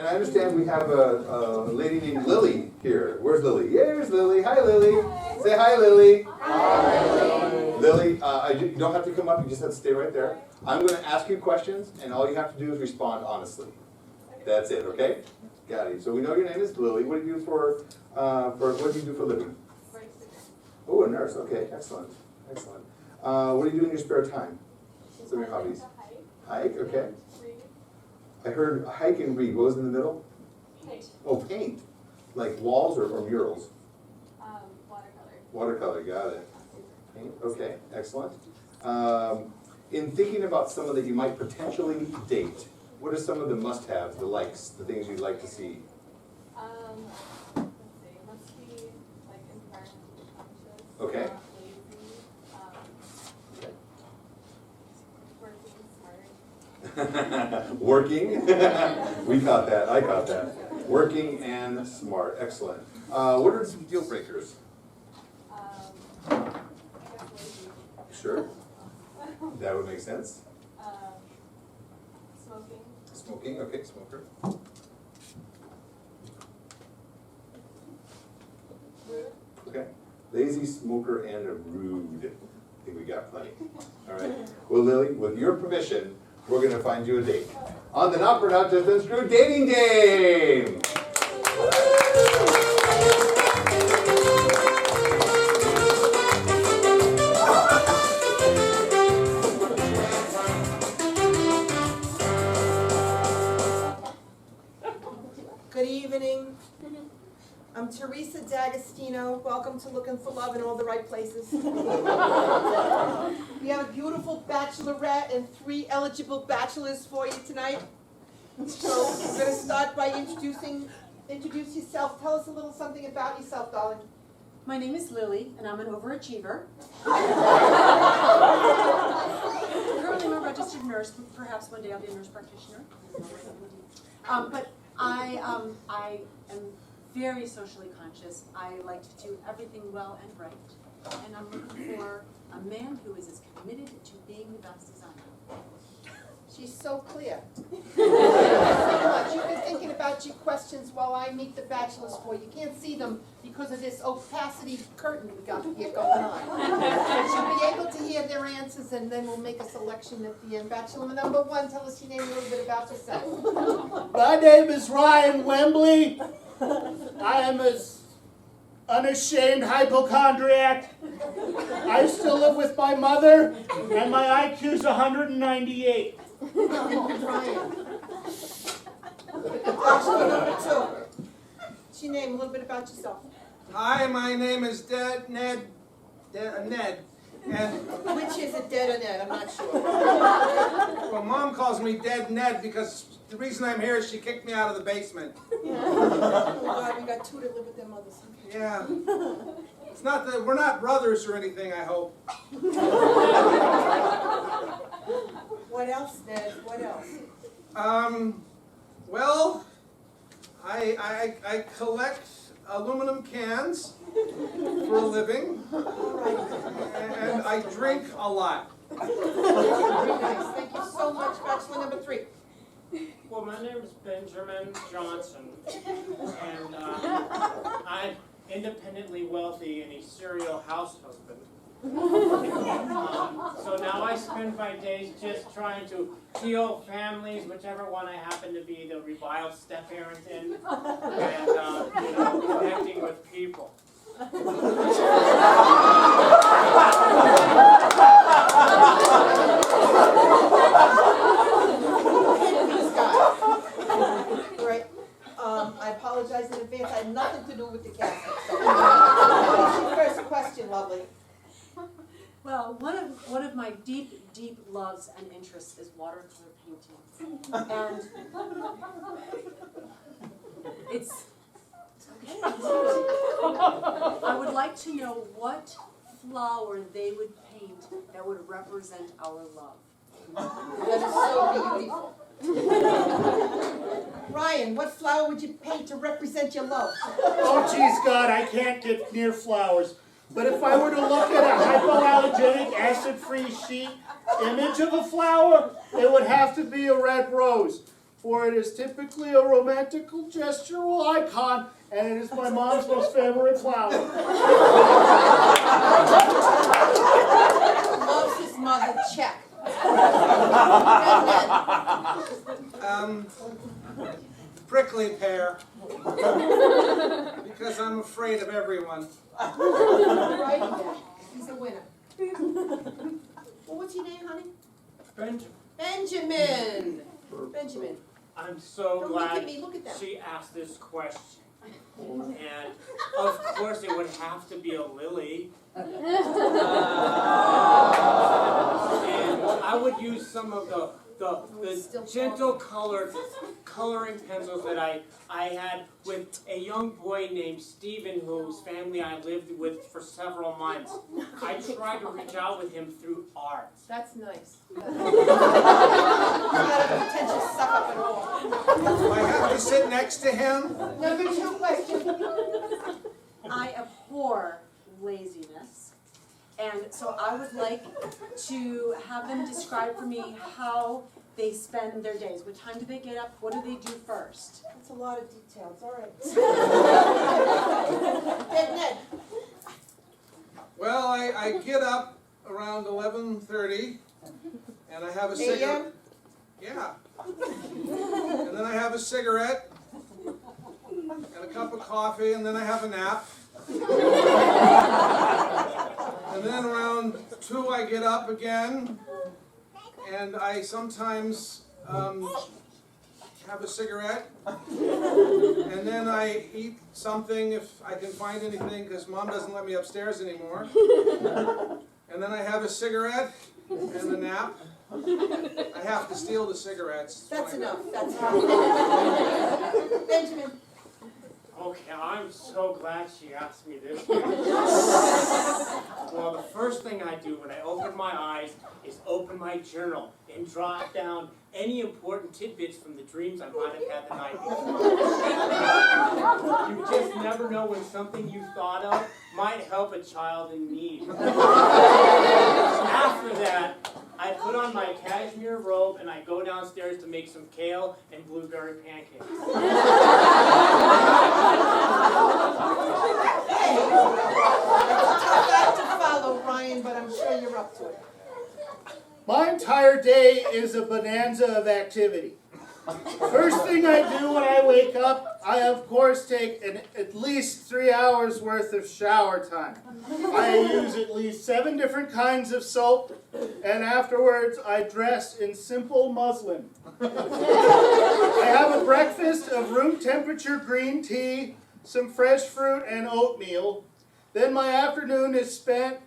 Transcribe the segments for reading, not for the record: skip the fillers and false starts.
And I understand we have a lady named Lily here. Where's Lily? Here's Lily. Hi, Lily. Say hi, Lily. Hi. Lily, you don't have to come up. You just have to stay right there. I'm going to ask you questions, and all you have to do is respond honestly. That's it, okay? Got it. So we know your name is Lily. What do you do for what do you do for a living? Oh, a nurse. Okay, excellent. Excellent. What do you do in your spare time? Some of your hobbies? Hike, okay. I heard hike and read. What was in the middle? Paint. Oh, paint. Like walls or murals? Watercolor. Watercolor, got it. Paint, okay, excellent. In thinking about someone that you might potentially date, what are some of the must-haves, the likes, the things you'd like to see? Let's see, must be like environmentally conscious. Okay. Not lazy. Working, smart. Working. We caught that. I caught that. Working and smart. Excellent. What are some deal breakers? I guess lazy. Sure. That would make sense. Smoking. Smoking. Okay, smoker. Okay. Lazy, smoker, and a rude. I think we got plenty. All right. Well, Lily, with your permission, we're going to find you a date on the Not for Not Just Unscrewed dating game. Good evening. I'm Teresa D'Agostino. Welcome to Looking for Love in All the Right Places. We have a beautiful bachelorette and 3 eligible bachelors for you tonight. So we're going to start by introduce yourself. Tell us a little something about yourself, darling. My name is Lily, and I'm an overachiever. Currently, I'm a registered nurse, but perhaps one day I'll be a nurse practitioner. But I am very socially conscious. I like to do everything well and right. And I'm looking for a man who is as committed to being the best as I am. She's so clear. Thank you so much. You've been thinking about your questions while I meet the bachelors for you. You can't see them because of this opacity curtain we got here going on. You'll be able to hear their answers, and then we'll make a selection at the end. Bachelor number 1, tell us your name, a little bit about yourself. My name is Ryan Wembley. I am as unashamed hypochondriac. I still live with my mother, and my IQ is 198. Ryan. Bachelor number 2. What's your name, a little bit about yourself. Hi, my name is Ned. And Which is it, dead or dead? I'm not sure. well, Mom calls me Dead Ned because the reason I'm here is she kicked me out of the basement. Oh God, we got 2 that live with their mothers. Yeah. It's not that we're not brothers or anything, I hope. What else, Ned? What else? Well, I collect aluminum cans for a living, and I drink a lot. Very nice. Thank you so much, Bachelor number 3. Well, my name is Benjamin Johnson, and I'm independently wealthy and a serial house husband. So now I spend my days just trying to heal families, whichever one I happen to be the reviled step-parent in, and connecting with people. Right. I apologize in advance. I had nothing to do with the casting. So. What is your first question, lovely? Well, one of my deep loves and interests is watercolor painting, and it's okay. I would like to know what flower they would paint that would represent our love. That is so beautiful. Ryan, what flower would you paint to represent your love? Oh, geez, God, I can't get near flowers. But if I were to look at a hypoallergenic, acid-free sheet image of a flower, it would have to be a red rose. for it is typically a romantical gestural icon, and it is my mom's most favorite flower. Loves his mother, check. Prickly pear. Because I'm afraid of everyone. Right there. He's a winner. Well, what's your name, honey? Benjamin, Benjamin. Benjamin. I'm so Don't look at glad me, look at that. she asked this question. And of course it would have to be a lily. And I would use some of the gentle coloring pencils that I had with a young boy named Stephen, whose family I lived with for several months. I tried to reach out with him through art. That's nice. Not a potential suck up at all. Do I have to sit next to him? Number 2 question. I abhor laziness. And so I would like to have them describe for me how they spend their days. What time do they get up? What do they do first? That's a lot of details, all right. Ned. Well, I get up around 11:30, and I have a cigarette. Yeah. And then I have a cigarette, and a cup of coffee, and then I have a nap. And then around 2 I get up again, and I sometimes have a cigarette, and then I eat something if I can find anything, because Mom doesn't let me upstairs anymore. And then I have a cigarette and a nap. I have to steal the cigarettes. That's enough. That's enough. Benjamin. Okay, I'm so glad she asked me this question. Well, the first thing I do when I open my eyes is open my journal and jot down any important tidbits from the dreams I might have had the night before. You just never know when something you thought of might help a child in need. After that, I put on my cashmere robe and I go downstairs to make some kale and blueberry pancakes. Hey, tough act to follow, Ryan, but I'm sure you're up to it. My entire day is a bonanza of activity. First thing I do when I wake up, I of course take at least 3 hours worth of shower time. I use at least 7 different kinds of soap, and afterwards I dress in simple muslin. I have a breakfast of room temperature green tea, some fresh fruit, and oatmeal. Then my afternoon is spent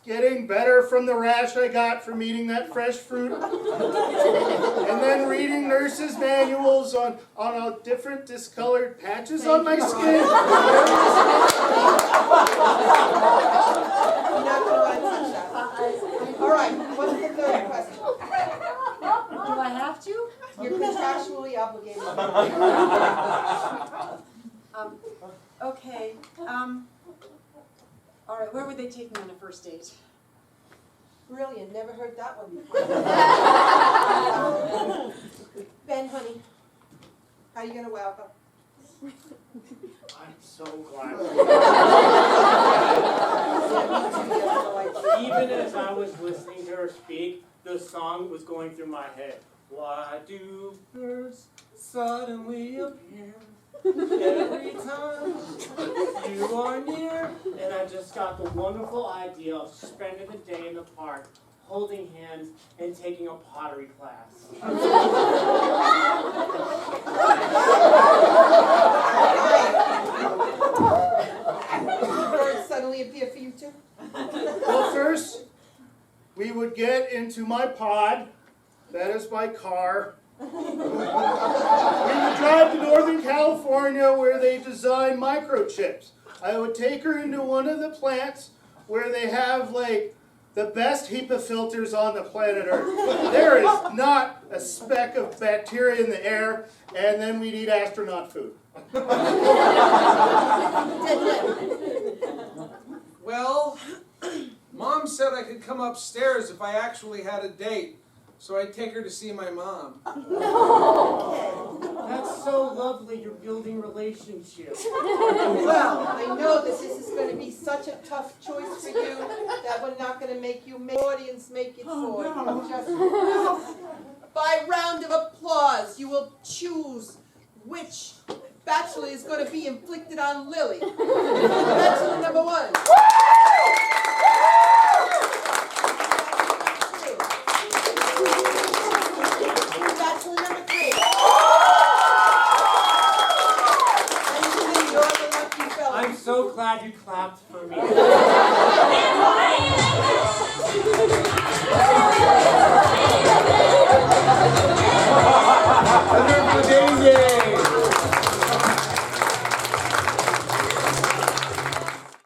getting better from the rash I got from eating that fresh fruit. And then reading nurses' manuals on different discolored patches on my skin. You're not going to want to touch that. All right, what's the 3rd question? Do I have to? You're contractually obligated. Okay. All right, where would they take me on a first date? Brilliant, never heard that one before. Ben, honey, how are you going to welcome? I'm so glad. Even as I was listening to her speak, the song was going through my head. Why do birds suddenly appear every time you are near? And I just got the wonderful idea of spending the day in the park, holding hands and taking a pottery class. Birds suddenly appear for you too? Well, first, we would get into my pod, that is my car. We would drive to Northern California where they design microchips. I would take her into one of the plants where they have like the best HEPA filters on the planet Earth. There is not a speck of bacteria in the air, and then we'd eat astronaut food. Well, Mom said I could come upstairs if I actually had a date. So I take her to see my mom. That's so lovely, you're building relationships. Well, I know that this is gonna be such a tough choice for you, that we're not gonna make you make audience make it for you. Just by round of applause, you will choose which bachelor is gonna be inflicted on Lily. Bachelor number 1. Bachelor number 3. And Lily, you're the lucky fella. I'm so glad you clapped for me.